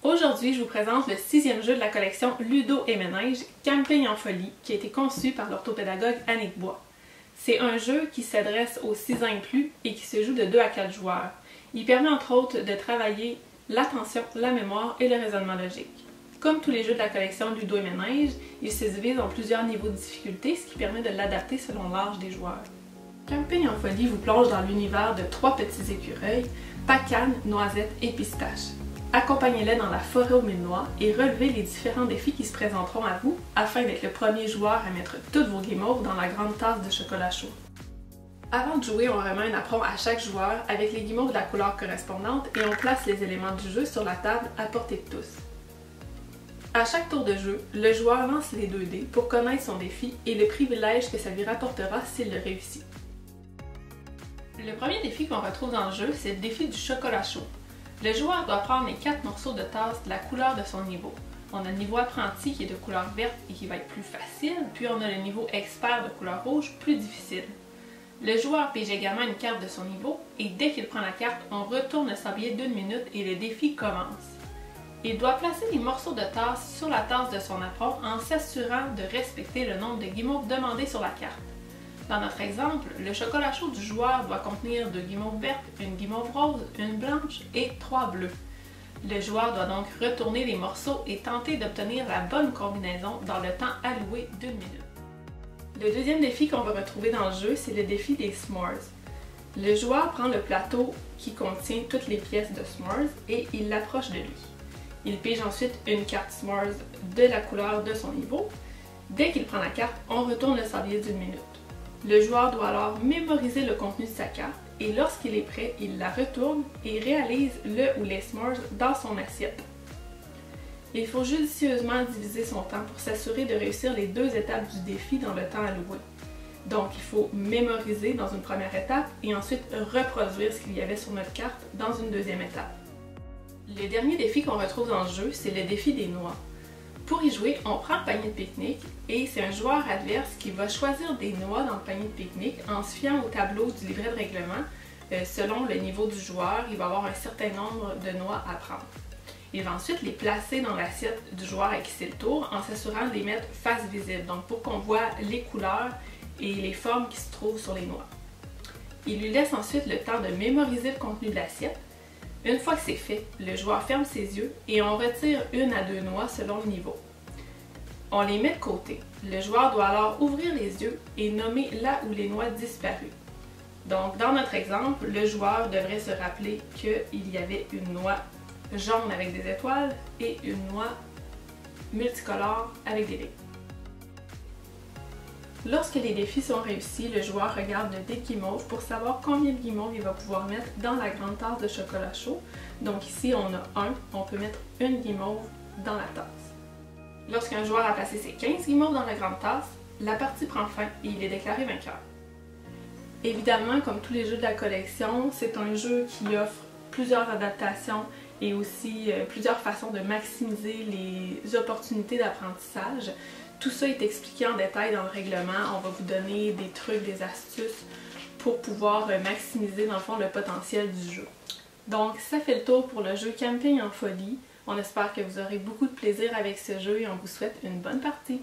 Aujourd'hui, je vous présente le 6e jeu de la collection Ludo et Ménage, Camping en folie, qui a été conçu par l'orthopédagogue Annick Bois. C'est un jeu qui s'adresse aux 6 ans et plus et qui se joue de 2 à 4 joueurs. Il permet entre autres de travailler l'attention, la mémoire et le raisonnement logique. Comme tous les jeux de la collection Ludo et Ménage, il se divise en plusieurs niveaux de difficulté, ce qui permet de l'adapter selon l'âge des joueurs. Camping en folie vous plonge dans l'univers de 3 petits écureuils, Pacane, Noisette et Pistache. Accompagnez-les dans la forêt aux 1000 noix et relevez les différents défis qui se présenteront à vous afin d'être le premier joueur à mettre toutes vos guimauves dans la grande tasse de chocolat chaud. Avant de jouer, on remet un apron à chaque joueur avec les guimauves de la couleur correspondante et on place les éléments du jeu sur la table à portée de tous. À chaque tour de jeu, le joueur lance les 2 dés pour connaître son défi et le privilège que ça lui rapportera s'il le réussit. Le premier défi qu'on retrouve dans le jeu, c'est le défi du chocolat chaud. Le joueur doit prendre les 4 morceaux de tasse de la couleur de son niveau. On a le niveau apprenti qui est de couleur verte et qui va être plus facile, puis on a le niveau expert de couleur rouge, plus difficile. Le joueur pige également une carte de son niveau et dès qu'il prend la carte, on retourne le sablier d'1 minute et le défi commence. Il doit placer les morceaux de tasse sur la tasse de son apron en s'assurant de respecter le nombre de guimauves demandés sur la carte. Dans notre exemple, le chocolat chaud du joueur doit contenir 2 guimauves vertes, une guimauve rose, une blanche et 3 bleus. Le joueur doit donc retourner les morceaux et tenter d'obtenir la bonne combinaison dans le temps alloué d'1 minute. Le deuxième défi qu'on va retrouver dans le jeu, c'est le défi des s'mores. Le joueur prend le plateau qui contient toutes les pièces de s'mores et il l'approche de lui. Il pige ensuite une carte s'mores de la couleur de son niveau. Dès qu'il prend la carte, on retourne le sablier d'1 minute. Le joueur doit alors mémoriser le contenu de sa carte et lorsqu'il est prêt, il la retourne et réalise le ou les s'mores dans son assiette. Il faut judicieusement diviser son temps pour s'assurer de réussir les 2 étapes du défi dans le temps alloué. Donc il faut mémoriser dans une première étape et ensuite reproduire ce qu'il y avait sur notre carte dans une deuxième étape. Le dernier défi qu'on retrouve dans le jeu, c'est le défi des noix. Pour y jouer, on prend le panier de pique-nique et c'est un joueur adverse qui va choisir des noix dans le panier de pique-nique en se fiant au tableau du livret de règlement. Selon le niveau du joueur, il va avoir un certain nombre de noix à prendre. Il va ensuite les placer dans l'assiette du joueur à qui c'est le tour en s'assurant de les mettre face visible, donc pour qu'on voit les couleurs et les formes qui se trouvent sur les noix. Il lui laisse ensuite le temps de mémoriser le contenu de l'assiette. Une fois que c'est fait, le joueur ferme ses yeux et on retire 1 à 2 noix selon le niveau. On les met de côté. Le joueur doit alors ouvrir les yeux et nommer là où les noix disparues. Donc dans notre exemple, le joueur devrait se rappeler qu'il y avait une noix jaune avec des étoiles et une noix multicolore avec des lignes. Lorsque les défis sont réussis, le joueur regarde le dé de guimauve pour savoir combien de guimauves il va pouvoir mettre dans la grande tasse de chocolat chaud. Donc ici, on a 1, on peut mettre une guimauve dans la tasse. Lorsqu'un joueur a placé ses 15 guimauves dans la grande tasse, la partie prend fin et il est déclaré vainqueur. Évidemment, comme tous les jeux de la collection, c'est un jeu qui offre plusieurs adaptations et aussi plusieurs façons de maximiser les opportunités d'apprentissage. Tout ça est expliqué en détail dans le règlement. On va vous donner des trucs, des astuces pour pouvoir maximiser dans le fond le potentiel du jeu. Donc ça fait le tour pour le jeu Camping en folie. On espère que vous aurez beaucoup de plaisir avec ce jeu et on vous souhaite une bonne partie.